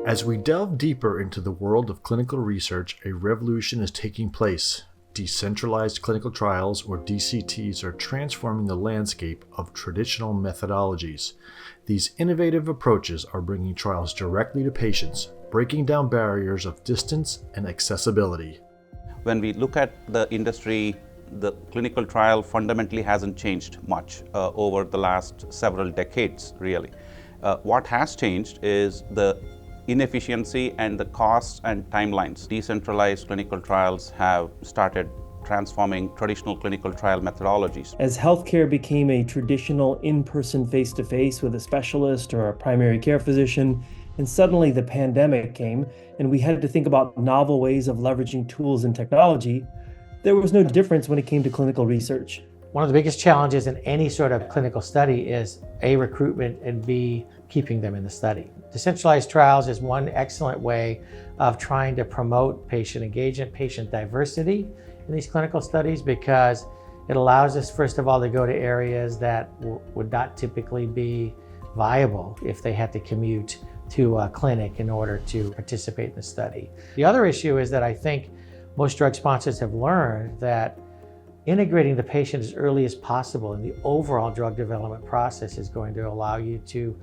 As we delve deeper into the world of clinical research, a revolution is taking place. Decentralized clinical trials, or DCTs, are transforming the landscape of traditional methodologies. These innovative approaches are bringing trials directly to patients, breaking down barriers of distance and accessibility. When we look at the industry, the clinical trial fundamentally hasn't changed much over the last several decades, really. What has changed is the inefficiency and the costs and timelines. Decentralized clinical trials have started transforming traditional clinical trial methodologies. As healthcare became a traditional in-person face-to-face with a specialist or a primary care physician, and suddenly the pandemic came and we had to think about novel ways of leveraging tools and technology, there was no difference when it came to clinical research. One of the biggest challenges in any sort of clinical study is A, recruitment, and B, keeping them in the study. Decentralized trials is one excellent way of trying to promote patient engagement, patient diversity in these clinical studies, because it allows us, first of all, to go to areas that would not typically be viable if they had to commute to a clinic in order to participate in the study. The other issue is that I think most drug sponsors have learned that integrating the patient as early as possible in the overall drug development process is going to allow you to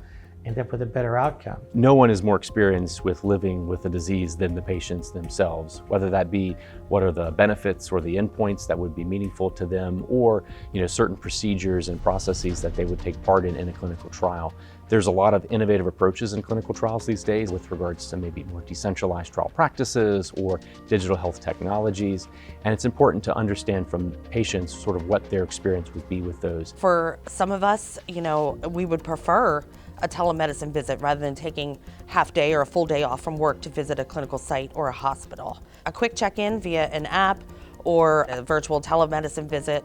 end up with a better outcome. No one is more experienced with living with a disease than the patients themselves, whether that be what are the benefits or the endpoints that would be meaningful to them, or certain procedures and processes that they would take part in a clinical trial. There's a lot of innovative approaches in clinical trials these days with regards to maybe more decentralized trial practices or digital health technologies. And it's important to understand from patients sort of what their experience would be with those. For some of us, we would prefer a telemedicine visit rather than taking half day or a full day off from work to visit a clinical site or a hospital. A quick check-in via an app or a virtual telemedicine visit,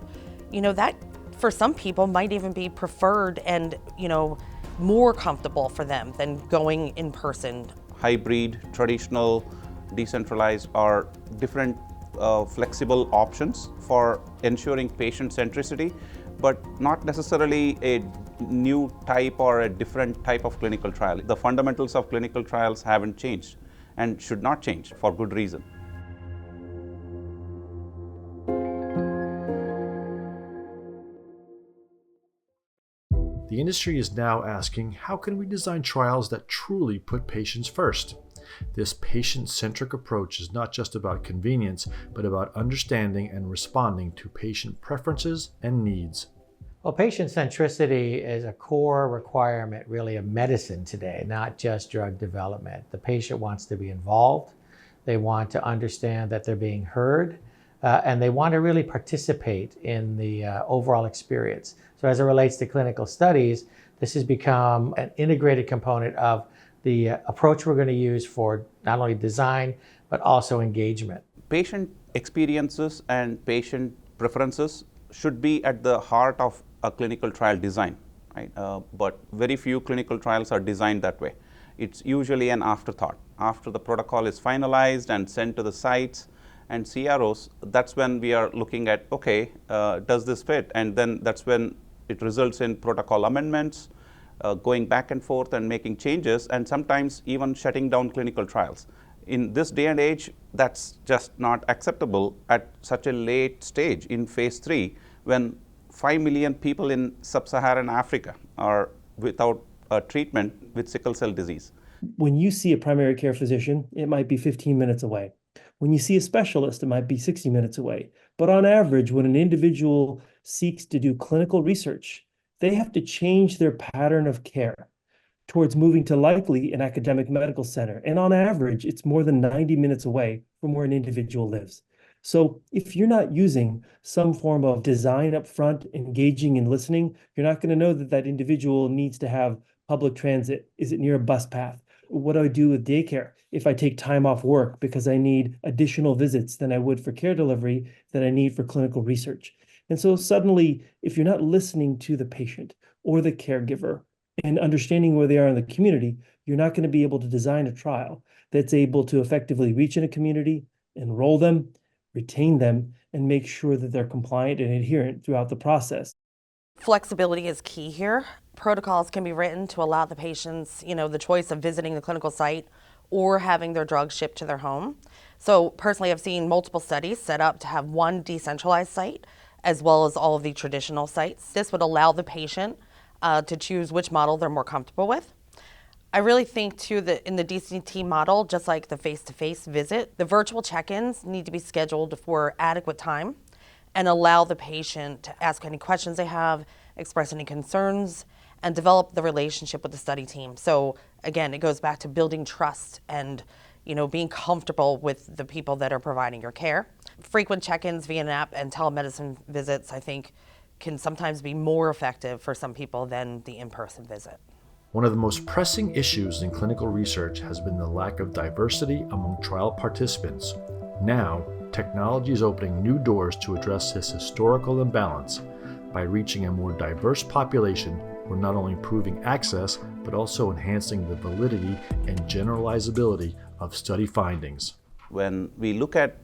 that for some people might even be preferred and, more comfortable for them than going in person. Hybrid, traditional, decentralized are different flexible options for ensuring patient centricity, but not necessarily a new type or a different type of clinical trial. The fundamentals of clinical trials haven't changed and should not change for good reason. The industry is now asking, how can we design trials that truly put patients first? This patient-centric approach is not just about convenience, but about understanding and responding to patient preferences and needs. Well, patient centricity is a core requirement, really, of medicine today, not just drug development. The patient wants to be involved. They want to understand that they're being heard, and they want to really participate in the overall experience. So as it relates to clinical studies, this has become an integrated component of the approach we're going to use for not only design, but also engagement. Patient experiences and patient preferences should be at the heart of a clinical trial design, right? But very few clinical trials are designed that way. It's usually an afterthought. After the protocol is finalized and sent to the sites and CROs, that's when we are looking at, okay, does this fit? And then that's when it results in protocol amendments, going back and forth and making changes, and sometimes even shutting down clinical trials. In this day and age, that's just not acceptable at such a late stage in phase 3, when 5 million people in sub-Saharan Africa are without a treatment with sickle cell disease. When you see a primary care physician, it might be 15 minutes away. When you see a specialist, it might be 60 minutes away. But on average, when an individual seeks to do clinical research, they have to change their pattern of care towards moving to likely an academic medical center. And on average, it's more than 90 minutes away from where an individual lives. So if you're not using some form of design up front, engaging and listening, you're not going to know that that individual needs to have public transit. Is it near a bus path? What do I do with daycare if I take time off work because I need additional visits than I would for care delivery that I need for clinical research? And so suddenly, if you're not listening to the patient or the caregiver and understanding where they are in the community, you're not going to be able to design a trial that's able to effectively reach in a community, enroll them, retain them, and make sure that they're compliant and adherent throughout the process. Flexibility is key here. Protocols can be written to allow the patients, the choice of visiting the clinical site or having their drugs shipped to their home. So personally, I've seen multiple studies set up to have one decentralized site as well as all of the traditional sites. This would allow the patient to choose which model they're more comfortable with. I really think too that in the DCT model, just like the face-to-face visit, the virtual check-ins need to be scheduled for adequate time and allow the patient to ask any questions they have, express any concerns, and develop the relationship with the study team. So again, it goes back to building trust and being comfortable with the people that are providing your care. Frequent check-ins via an app and telemedicine visits, I think, can sometimes be more effective for some people than the in-person visit. One of the most pressing issues in clinical research has been the lack of diversity among trial participants. Now, technology is opening new doors to address this historical imbalance. By reaching a more diverse population, we're not only improving access, but also enhancing the validity and generalizability of study findings. When we look at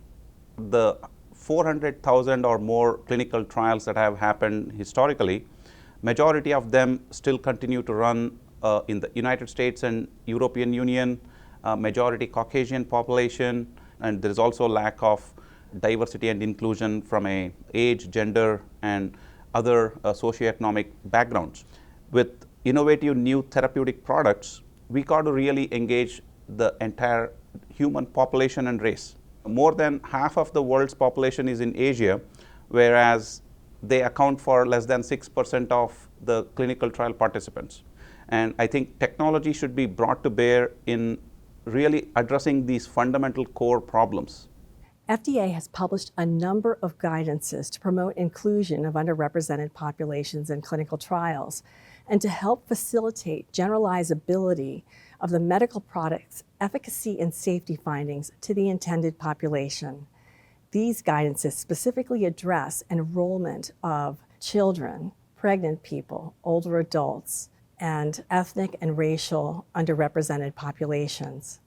the 400,000 or more clinical trials that have happened historically, majority of them still continue to run in the United States and European Union, majority Caucasian population, and there is also lack of diversity and inclusion from a age, gender, and other socioeconomic backgrounds. With innovative new therapeutic products, we got to really engage the entire human population and race. More than half of the world's population is in Asia, whereas they account for less than 6% of the clinical trial participants. And I think technology should be brought to bear in really addressing these fundamental core problems. FDA has published a number of guidances to promote inclusion of underrepresented populations in clinical trials and to help facilitate generalizability of the medical product's efficacy and safety findings to the intended population. These guidances specifically address enrollment of children, pregnant people, older adults, and ethnic and racial underrepresented populations.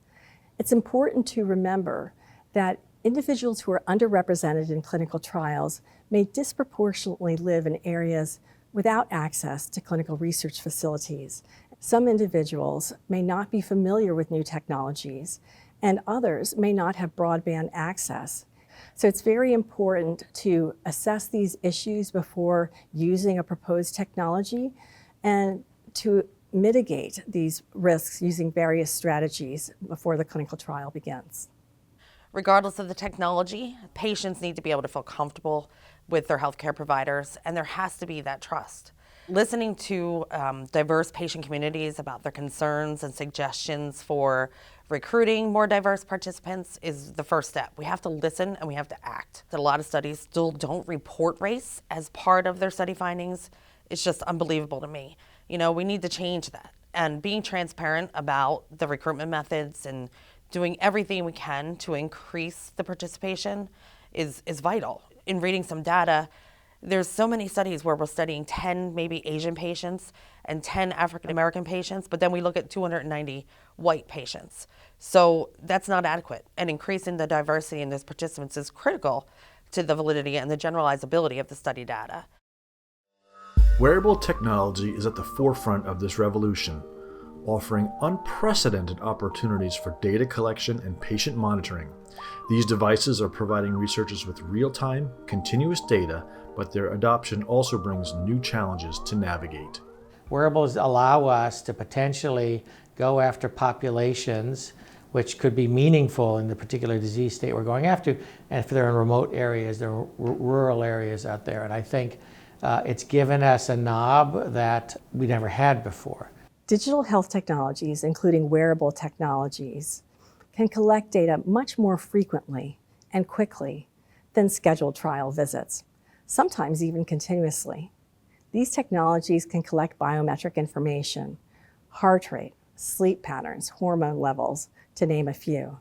It's important to remember that individuals who are underrepresented in clinical trials may disproportionately live in areas without access to clinical research facilities. Some individuals may not be familiar with new technologies, and others may not have broadband access. So it's very important to assess these issues before using a proposed technology and to mitigate these risks using various strategies before the clinical trial begins. Regardless of the technology, patients need to be able to feel comfortable with their healthcare providers, and there has to be that trust. Listening to diverse patient communities about their concerns and suggestions for recruiting more diverse participants is the first step. We have to listen and we have to act. A lot of studies still don't report race as part of their study findings. It's just unbelievable to me. We need to change that. And being transparent about the recruitment methods and doing everything we can to increase the participation is vital. In reading some data, there's so many studies where we're studying 10 maybe Asian patients and 10 African American patients, but then we look at 290 white patients. So that's not adequate. And increasing the diversity in those participants is critical to the validity and the generalizability of the study data. Wearable technology is at the forefront of this revolution, offering unprecedented opportunities for data collection and patient monitoring. These devices are providing researchers with real-time, continuous data, but their adoption also brings new challenges to navigate. Wearables allow us to potentially go after populations which could be meaningful in the particular disease state we're going after, and if they're in remote areas, they're rural areas out there. And I think it's given us a knob that we never had before. Digital health technologies, including wearable technologies, can collect data much more frequently and quickly than scheduled trial visits, sometimes even continuously. These technologies can collect biometric information, heart rate, sleep patterns, hormone levels, to name a few.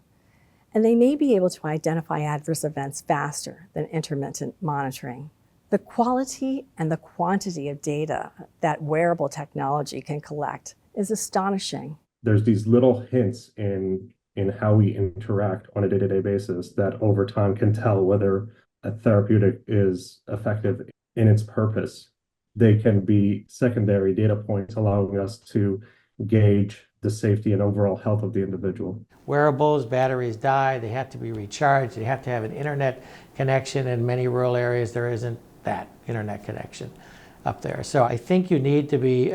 And they may be able to identify adverse events faster than intermittent monitoring. The quality and the quantity of data that wearable technology can collect is astonishing. There's these little hints in how we interact on a day-to-day basis that over time can tell whether a therapeutic is effective in its purpose. They can be secondary data points allowing us to gauge the safety and overall health of the individual. Wearables, batteries die, they have to be recharged, they have to have an internet connection. In many rural areas, there isn't that internet connection up there. So I think you need to be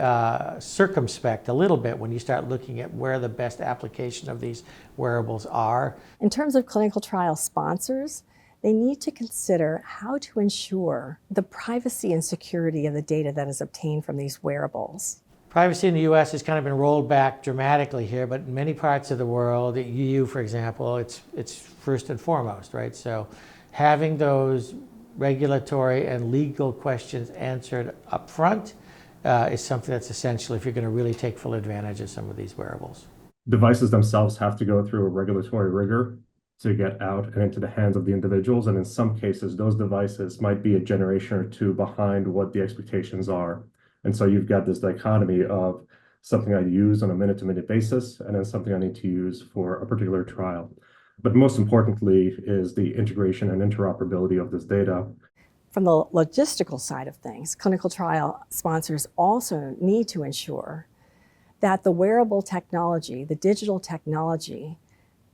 circumspect a little bit when you start looking at where the best application of these wearables are. In terms of clinical trial sponsors, they need to consider how to ensure the privacy and security of the data that is obtained from these wearables. Privacy in the US has kind of been rolled back dramatically here, but in many parts of the world, the EU, for example, it's first and foremost, right? So having those regulatory and legal questions answered up front is something that's essential if you're going to really take full advantage of some of these wearables. Devices themselves have to go through a regulatory rigor to get out and into the hands of the individuals. And in some cases, those devices might be a generation or two behind what the expectations are. And so you've got this dichotomy of something I use on a minute-to-minute basis and then something I need to use for a particular trial. But most importantly is the integration and interoperability of this data. From the logistical side of things, clinical trial sponsors also need to ensure that the wearable technology, the digital technology,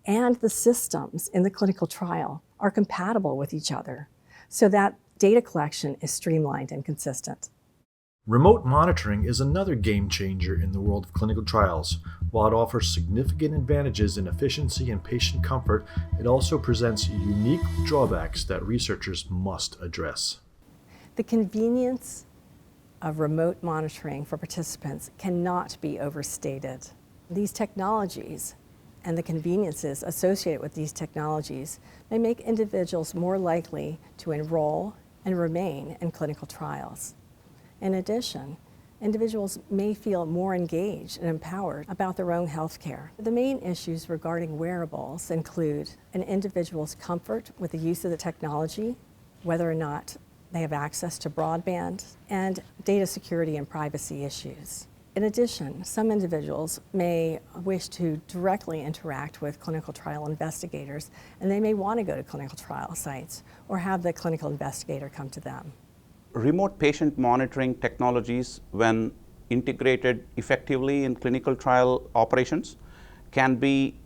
and the systems in the clinical trial are compatible with each other so that data collection is streamlined and consistent. Remote monitoring is another game changer in the world of clinical trials. While it offers significant advantages in efficiency and patient comfort, it also presents unique drawbacks that researchers must address. The convenience of remote monitoring for participants cannot be overstated. These technologies and the conveniences associated with these technologies may make individuals more likely to enroll and remain in clinical trials. In addition, individuals may feel more engaged and empowered about their own health care. The main issues regarding wearables include an individual's comfort with the use of the technology, whether or not they have access to broadband, and data security and privacy issues. In addition, some individuals may wish to directly interact with clinical trial investigators, and they may want to go to clinical trial sites or have the clinical investigator come to them. Remote patient monitoring technologies, when integrated effectively in clinical trial operations, can be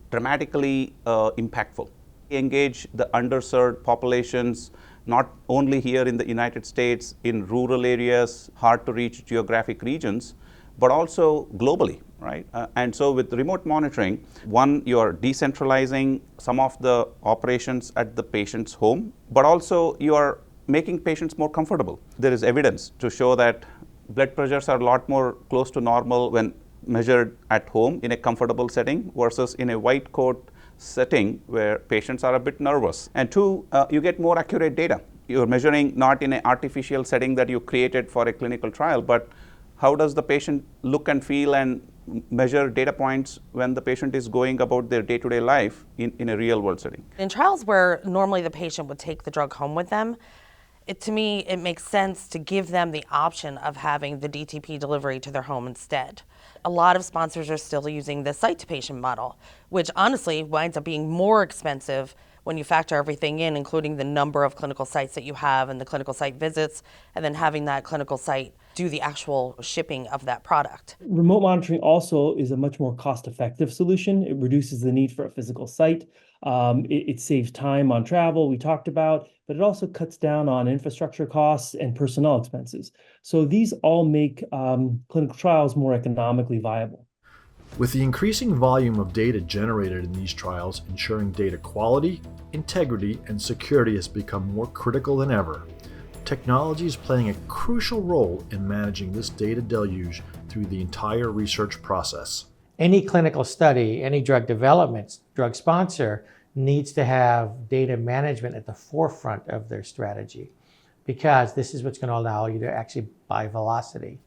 dramatically impactful. Engage the underserved populations, not only here in the United States, in rural areas, hard to reach geographic regions, but also globally, right? And so with remote monitoring, one, you're decentralizing some of the operations at the patient's home, but also you are making patients more comfortable. There is evidence to show that blood pressures are a lot more close to normal when measured at home in a comfortable setting versus in a white coat setting where patients are a bit nervous. And two, you get more accurate data. You're measuring not in an artificial setting that you created for a clinical trial, but how does the patient look and feel and measure data points when the patient is going about their day-to-day life in a real-world setting. In trials where normally the patient would take the drug home with them, to me, it makes sense to give them the option of having the DTP delivery to their home instead. A lot of sponsors are still using the site-to-patient model, which honestly winds up being more expensive when you factor everything in, including the number of clinical sites that you have and the clinical site visits, and then having that clinical site do the actual shipping of that product. Remote monitoring also is a much more cost-effective solution. It reduces the need for a physical site. It saves time on travel, we talked about, but it also cuts down on infrastructure costs and personnel expenses. So these all make clinical trials more economically viable. With the increasing volume of data generated in these trials, ensuring data quality, integrity, and security has become more critical than ever. Technology is playing a crucial role in managing this data deluge through the entire research process. Any clinical study, any drug development, drug sponsor needs to have data management at the forefront of their strategy, because this is what's going to allow you to actually buy velocity.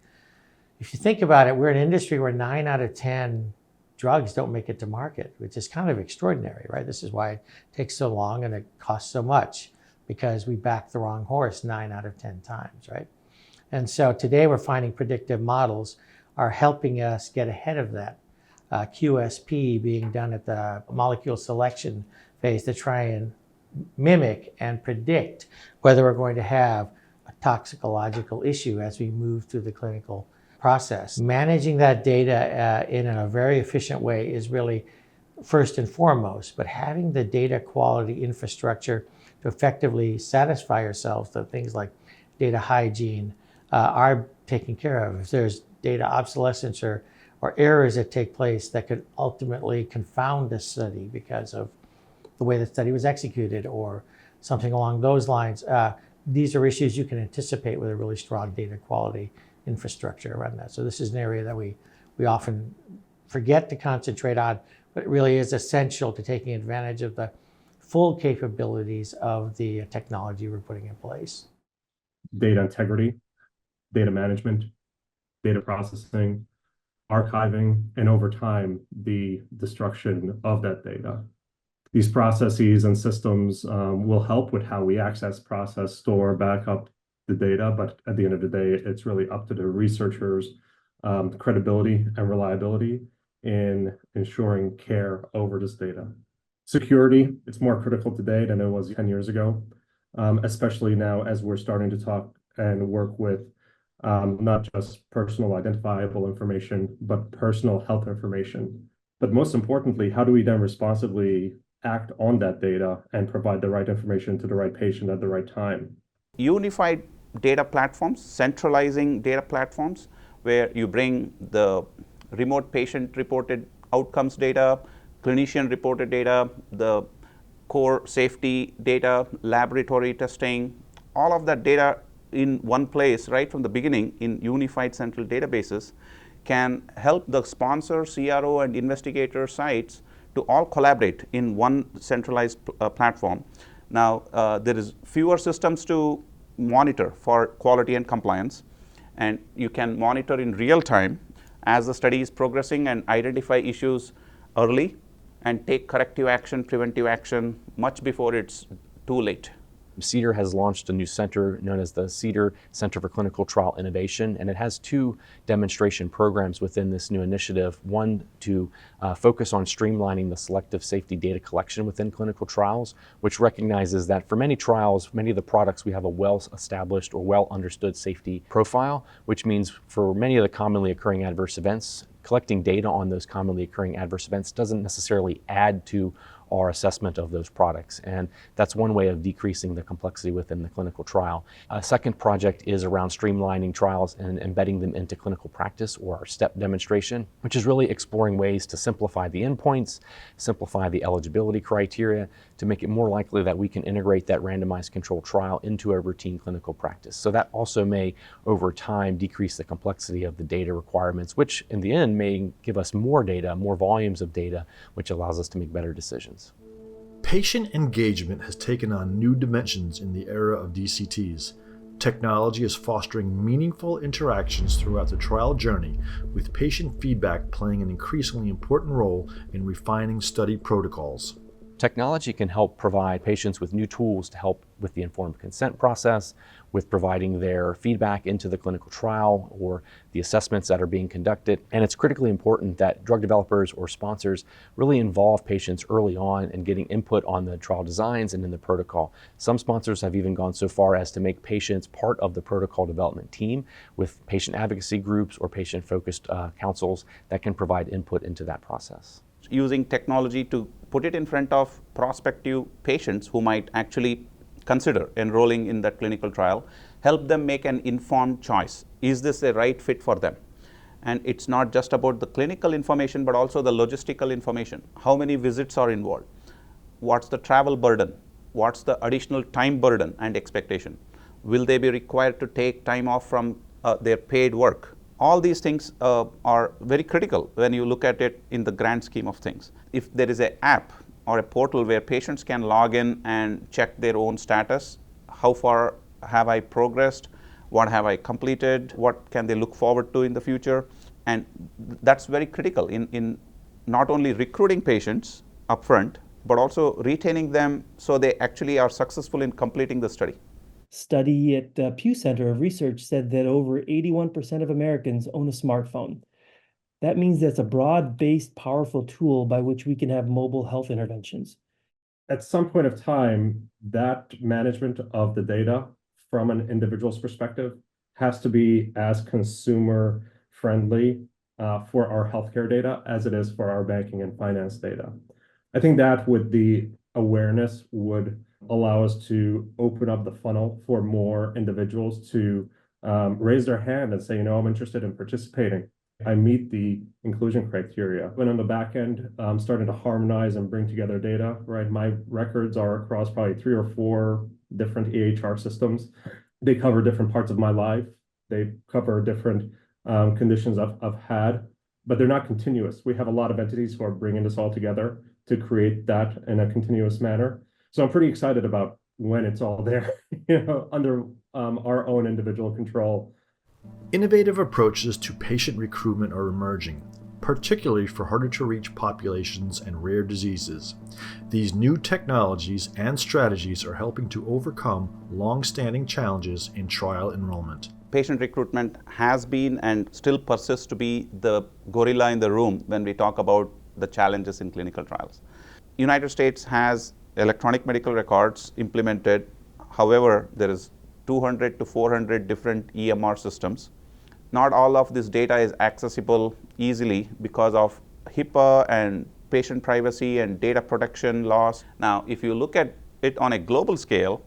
If you think about it, we're an industry where 9 out of 10 drugs don't make it to market, which is kind of extraordinary, right? This is why it takes so long and it costs so much, because we back the wrong horse 9 out of 10 times, right? And so today we're finding predictive models are helping us get ahead of that. QSP being done at the molecule selection phase to try and mimic and predict whether we're going to have a toxicological issue as we move through the clinical process. Managing that data in a very efficient way is really first and foremost, but having the data quality infrastructure to effectively satisfy ourselves that things like data hygiene are taken care of. If there's data obsolescence or errors that take place that could ultimately confound the study because of the way the study was executed or something along those lines, these are issues you can anticipate with a really strong data quality infrastructure around that. So this is an area that we often forget to concentrate on, but it really is essential to taking advantage of the full capabilities of the technology we're putting in place. Data integrity, data management, data processing, archiving, and over time, the destruction of that data. These processes and systems will help with how we access, process, store, back up the data, but at the end of the day, it's really up to the researchers' credibility and reliability in ensuring care over this data. Security, it's more critical today than it was 10 years ago, especially now as we're starting to talk and work with not just personal identifiable information, but personal health information. But most importantly, how do we then responsibly act on that data and provide the right information to the right patient at the right time? Unified data platforms, centralizing data platforms, where you bring the remote patient reported outcomes data, clinician reported data, the core safety data, laboratory testing, all of that data in one place right from the beginning in unified central databases can help the sponsor, CRO, and investigator sites to all collaborate in one centralized platform. Now, there is fewer systems to monitor for quality and compliance, and you can monitor in real time as the study is progressing and identify issues early and take corrective action, preventive action much before it's too late. CDER has launched a new center known as the CDER Center for Clinical Trial Innovation, and it has two demonstration programs within this new initiative. One to focus on streamlining the selective safety data collection within clinical trials, which recognizes that for many trials, many of the products, we have a well-established or well-understood safety profile, which means for many of the commonly occurring adverse events, collecting data on those commonly occurring adverse events doesn't necessarily add to our assessment of those products. And that's one way of decreasing the complexity within the clinical trial. A second project is around streamlining trials and embedding them into clinical practice, or our STEP demonstration, which is really exploring ways to simplify the endpoints, simplify the eligibility criteria, to make it more likely that we can integrate that randomized controlled trial into a routine clinical practice. So that also may, over time, decrease the complexity of the data requirements, which in the end may give us more data, more volumes of data, which allows us to make better decisions. Patient engagement has taken on new dimensions in the era of DCTs. Technology is fostering meaningful interactions throughout the trial journey, with patient feedback playing an increasingly important role in refining study protocols. Technology can help provide patients with new tools to help with the informed consent process, with providing their feedback into the clinical trial or the assessments that are being conducted. And it's critically important that drug developers or sponsors really involve patients early on in getting input on the trial designs and in the protocol. Some sponsors have even gone so far as to make patients part of the protocol development team with patient advocacy groups or patient-focused councils that can provide input into that process. Using technology to put it in front of prospective patients who might actually consider enrolling in that clinical trial, help them make an informed choice. Is this the right fit for them? And it's not just about the clinical information, but also the logistical information. How many visits are involved? What's the travel burden? What's the additional time burden and expectation? Will they be required to take time off from their paid work? All these things are very critical when you look at it in the grand scheme of things. If there is an app or a portal where patients can log in and check their own status, how far have I progressed, what have I completed, what can they look forward to in the future, and that's very critical in not only recruiting patients upfront, but also retaining them so they actually are successful in completing the study. Study at Pew Center of Research said that over 81% of Americans own a smartphone. That means that's a broad-based, powerful tool by which we can have mobile health interventions. At some point of time, that management of the data from an individual's perspective has to be as consumer friendly for our healthcare data as it is for our banking and finance data. I think that with the awareness would allow us to open up the funnel for more individuals to raise their hand and say, I'm interested in participating. I meet the inclusion criteria. When on the back end, starting to harmonize and bring together data, right? My records are across probably 3 or 4 different EHR systems. They cover different parts of my life. They cover different conditions I've had, but they're not continuous. We have a lot of entities who are bringing this all together to create that in a continuous manner. So I'm pretty excited about when it's all there, under our own individual control. Innovative approaches to patient recruitment are emerging, particularly for harder-to-reach populations and rare diseases. These new technologies and strategies are helping to overcome long-standing challenges in trial enrollment. Patient recruitment has been and still persists to be the gorilla in the room when we talk about the challenges in clinical trials. United States has electronic medical records implemented. However, there is 200 to 400 different EMR systems. Not all of this data is accessible easily because of HIPAA and patient privacy and data protection laws. Now, if you look at it on a global scale,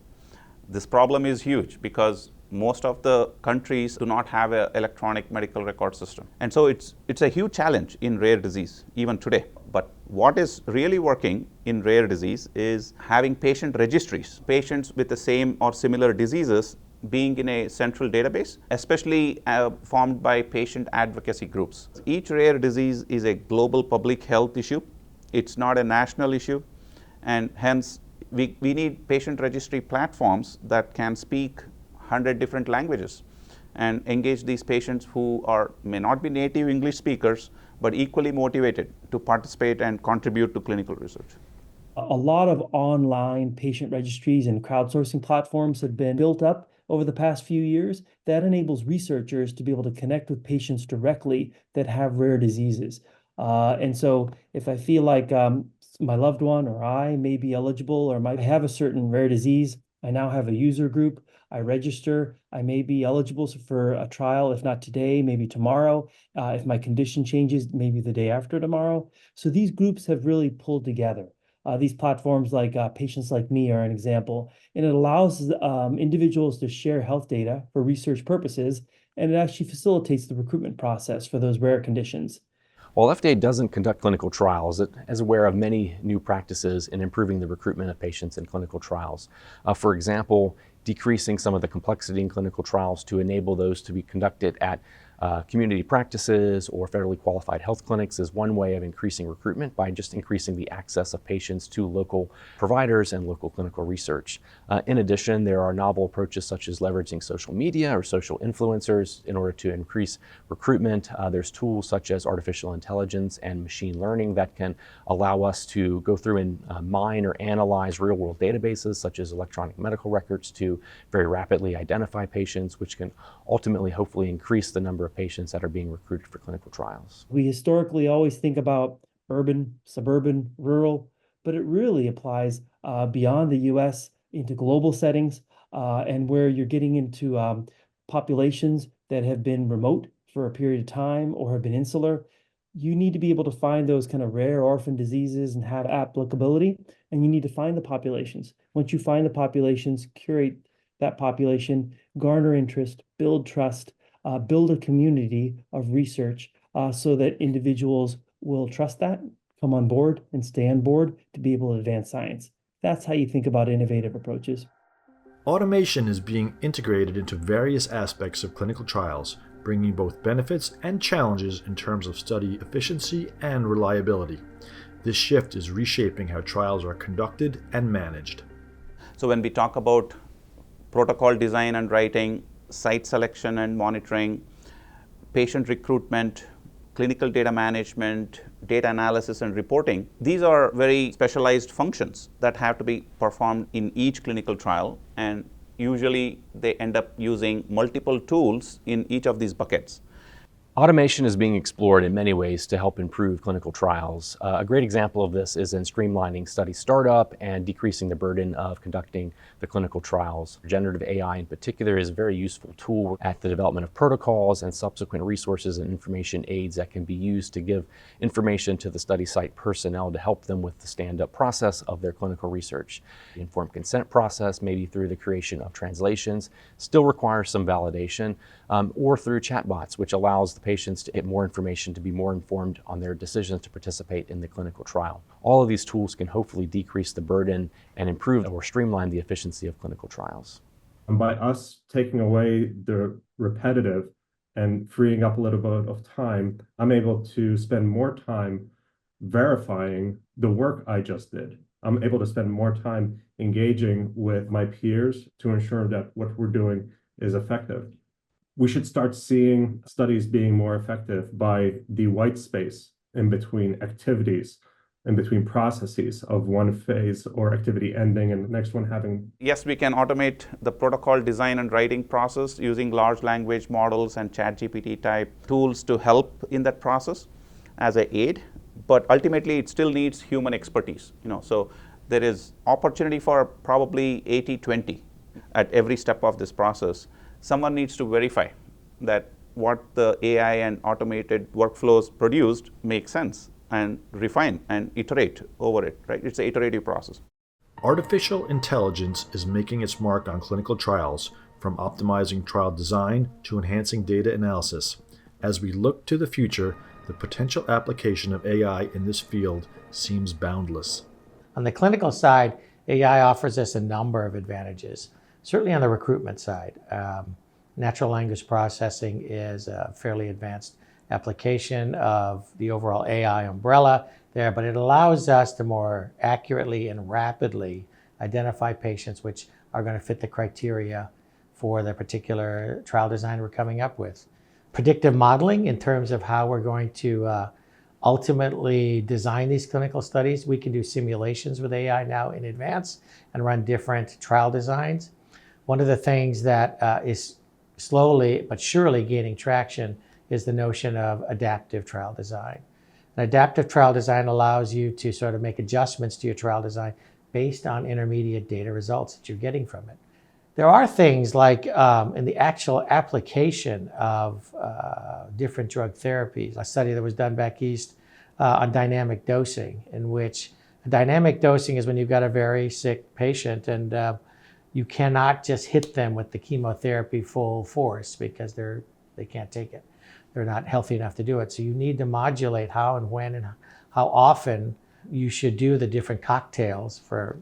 this problem is huge because most of the countries do not have an electronic medical record system. And so it's a huge challenge in rare disease, even today. But what is really working in rare disease is having patient registries, patients with the same or similar diseases being in a central database, especially formed by patient advocacy groups. Each rare disease is a global public health issue. It's not a national issue, and hence we need patient registry platforms that can speak 100 different languages and engage these patients who may not be native English speakers, but equally motivated to participate and contribute to clinical research. A lot of online patient registries and crowdsourcing platforms have been built up over the past few years that enables researchers to be able to connect with patients directly that have rare diseases. And so if I feel like my loved one or I may be eligible or might have a certain rare disease, I now have a user group. I register. I may be eligible for a trial, if not today, maybe tomorrow. If my condition changes, maybe the day after tomorrow. So these groups have really pulled together. These platforms like Patients Like Me are an example, and it allows individuals to share health data for research purposes, and it actually facilitates the recruitment process for those rare conditions. While FDA doesn't conduct clinical trials, it is aware of many new practices in improving the recruitment of patients in clinical trials. For example, decreasing some of the complexity in clinical trials to enable those to be conducted at community practices or federally qualified health clinics is one way of increasing recruitment by just increasing the access of patients to local providers and local clinical research. In addition, there are novel approaches such as leveraging social media or social influencers in order to increase recruitment. There's tools such as artificial intelligence and machine learning that can allow us to go through and mine or analyze real-world databases such as electronic medical records to very rapidly identify patients, which can ultimately hopefully increase the number of patients that are being recruited for clinical trials. We historically always think about urban, suburban, rural, but it really applies beyond the US into global settings and where you're getting into populations that have been remote for a period of time or have been insular. You need to be able to find those kind of rare orphan diseases and have applicability, and you need to find the populations. Once you find the populations, curate that population, garner interest, build trust, build a community of research so that individuals will trust that, come on board, and stay on board to be able to advance science. That's how you think about innovative approaches. Automation is being integrated into various aspects of clinical trials, bringing both benefits and challenges in terms of study efficiency and reliability. This shift is reshaping how trials are conducted and managed. So when we talk about protocol design and writing, site selection and monitoring, patient recruitment, clinical data management, data analysis and reporting, these are very specialized functions that have to be performed in each clinical trial, and usually they end up using multiple tools in each of these buckets. Automation is being explored in many ways to help improve clinical trials. A great example of this is in streamlining study startup and decreasing the burden of conducting the clinical trials. Generative AI in particular is a very useful tool at the development of protocols and subsequent resources and information aids that can be used to give information to the study site personnel to help them with the stand-up process of their clinical research. The informed consent process, maybe through the creation of translations, still requires some validation, or through chatbots, which allows the patients to get more information to be more informed on their decisions to participate in the clinical trial. All of these tools can hopefully decrease the burden and improve or streamline the efficiency of clinical trials. And by us taking away the repetitive and freeing up a little bit of time, I'm able to spend more time verifying the work I just did. I'm able to spend more time engaging with my peers to ensure that what we're doing is effective. We should start seeing studies being more effective by the white space in between activities, in between processes of one phase or activity ending and the next one having. Yes, we can automate the protocol design and writing process using large language models and ChatGPT type tools to help in that process as an aid, but ultimately it still needs human expertise. So there is opportunity for probably 80-20 at every step of this process. Someone needs to verify that what the AI and automated workflows produced makes sense and refine and iterate over it, right? It's an iterative process. Artificial intelligence is making its mark on clinical trials, from optimizing trial design to enhancing data analysis. As we look to the future, the potential application of AI in this field seems boundless. On the clinical side, AI offers us a number of advantages. Certainly on the recruitment side, natural language processing is a fairly advanced application of the overall AI umbrella there, but it allows us to more accurately and rapidly identify patients which are going to fit the criteria for the particular trial design we're coming up with. Predictive modeling in terms of how we're going to ultimately design these clinical studies. We can do simulations with AI now in advance and run different trial designs. One of the things that is slowly but surely gaining traction is the notion of adaptive trial design. An adaptive trial design allows you to sort of make adjustments to your trial design based on intermediate data results that you're getting from it. There are things like in the actual application of different drug therapies, a study that was done back east on dynamic dosing, in which dynamic dosing is when you've got a very sick patient and you cannot just hit them with the chemotherapy full force because they can't take it. They're not healthy enough to do it. So you need to modulate how and when and how often you should do the different cocktails for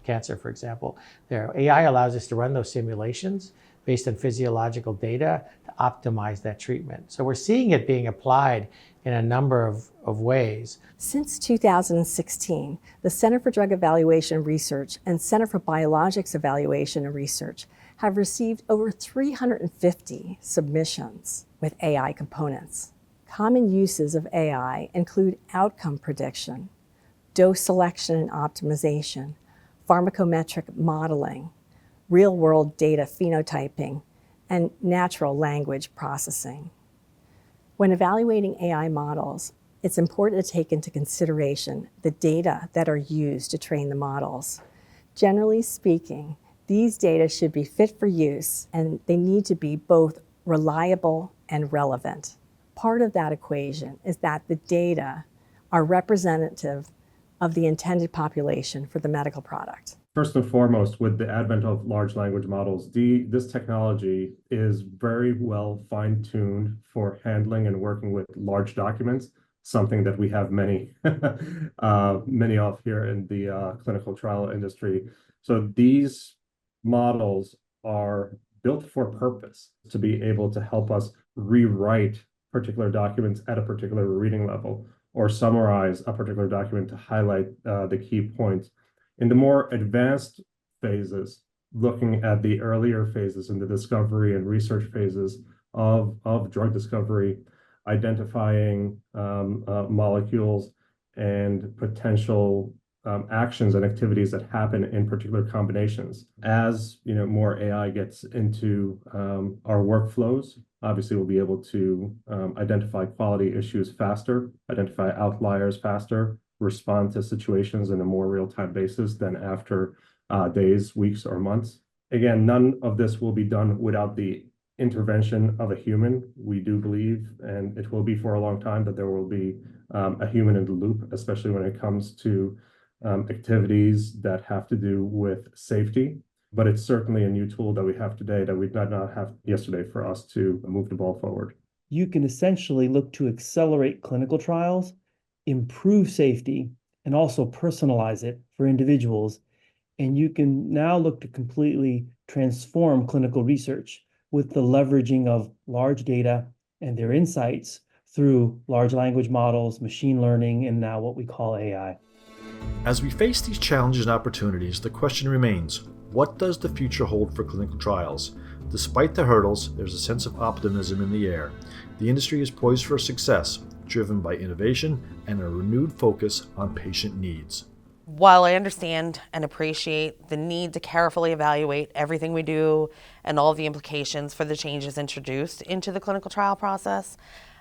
cancer, for example. There, AI allows us to run those simulations based on physiological data to optimize that treatment. So we're seeing it being applied in a number of ways. Since 2016, the Center for Drug Evaluation and Research and Center for Biologics Evaluation and Research have received over 350 submissions with AI components. Common uses of AI include outcome prediction, dose selection and optimization, pharmacometric modeling, real-world data phenotyping, and natural language processing. When evaluating AI models, it's important to take into consideration the data that are used to train the models. Generally speaking, these data should be fit for use, and they need to be both reliable and relevant. Part of that equation is that the data are representative of the intended population for the medical product. First and foremost, with the advent of large language models, this technology is very well fine-tuned for handling and working with large documents, something that we have many, many of here in the clinical trial industry. So these models are built for purpose to be able to help us rewrite particular documents at a particular reading level, or summarize a particular document to highlight the key points. In the more advanced phases, looking at the earlier phases in the discovery and research phases of drug discovery, identifying molecules and potential actions and activities that happen in particular combinations. As more AI gets into our workflows, obviously we'll be able to identify quality issues faster, identify outliers faster, respond to situations in a more real-time basis than after days, weeks, or months. Again, none of this will be done without the intervention of a human. We do believe, and it will be for a long time, that there will be a human in the loop, especially when it comes to activities that have to do with safety. But it's certainly a new tool that we have today that we did not have yesterday for us to move the ball forward. You can essentially look to accelerate clinical trials, improve safety, and also personalize it for individuals. And you can now look to completely transform clinical research with the leveraging of large data and their insights through large language models, machine learning, and now what we call AI. As we face these challenges and opportunities, the question remains, what does the future hold for clinical trials? Despite the hurdles, there's a sense of optimism in the air. The industry is poised for success, driven by innovation and a renewed focus on patient needs. While I understand and appreciate the need to carefully evaluate everything we do and all the implications for the changes introduced into the clinical trial process,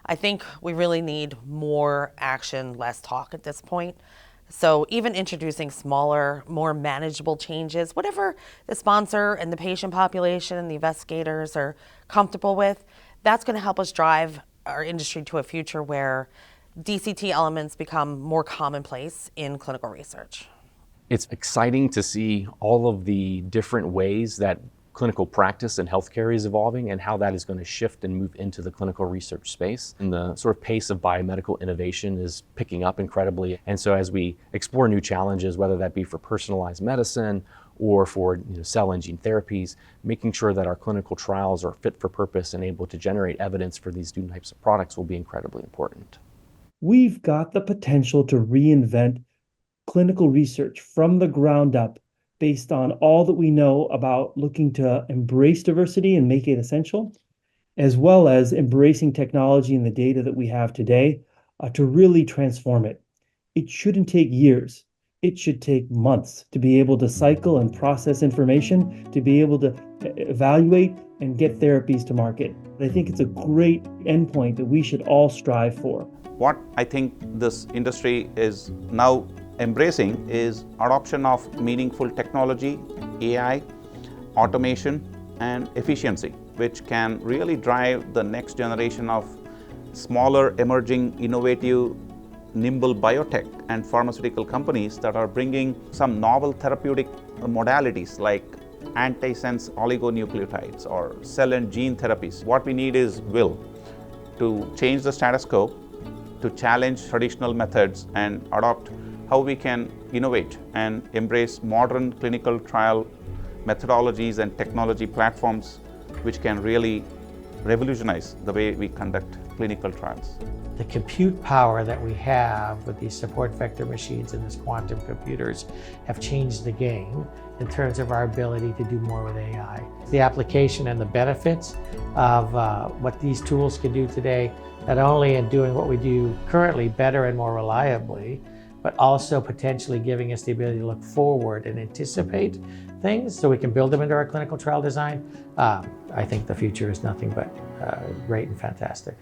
I think we really need more action, less talk at this point. So even introducing smaller, more manageable changes, whatever the sponsor and the patient population and the investigators are comfortable with, that's going to help us drive our industry to a future where DCT elements become more commonplace in clinical research. It's exciting to see all of the different ways that clinical practice and healthcare is evolving and how that is going to shift and move into the clinical research space. And the sort of pace of biomedical innovation is picking up incredibly. And so as we explore new challenges, whether that be for personalized medicine or for cell and gene therapies, making sure that our clinical trials are fit for purpose and able to generate evidence for these new types of products will be incredibly important. We've got the potential to reinvent clinical research from the ground up based on all that we know about looking to embrace diversity and make it essential, as well as embracing technology and the data that we have today to really transform it. It shouldn't take years. It should take months to be able to cycle and process information, to be able to evaluate and get therapies to market. I think it's a great endpoint that we should all strive for. What I think this industry is now embracing is adoption of meaningful technology, AI, automation, and efficiency, which can really drive the next generation of smaller, emerging, innovative, nimble biotech and pharmaceutical companies that are bringing some novel therapeutic modalities like antisense oligonucleotides or cell and gene therapies. What we need is will to change the status quo, to challenge traditional methods and adopt how we can innovate and embrace modern clinical trial methodologies and technology platforms which can really revolutionize the way we conduct clinical trials. The compute power that we have with these support vector machines and these quantum computers have changed the game in terms of our ability to do more with AI. The application and the benefits of what these tools can do today, not only in doing what we do currently better and more reliably, but also potentially giving us the ability to look forward and anticipate things so we can build them into our clinical trial design. I think the future is nothing but great and fantastic.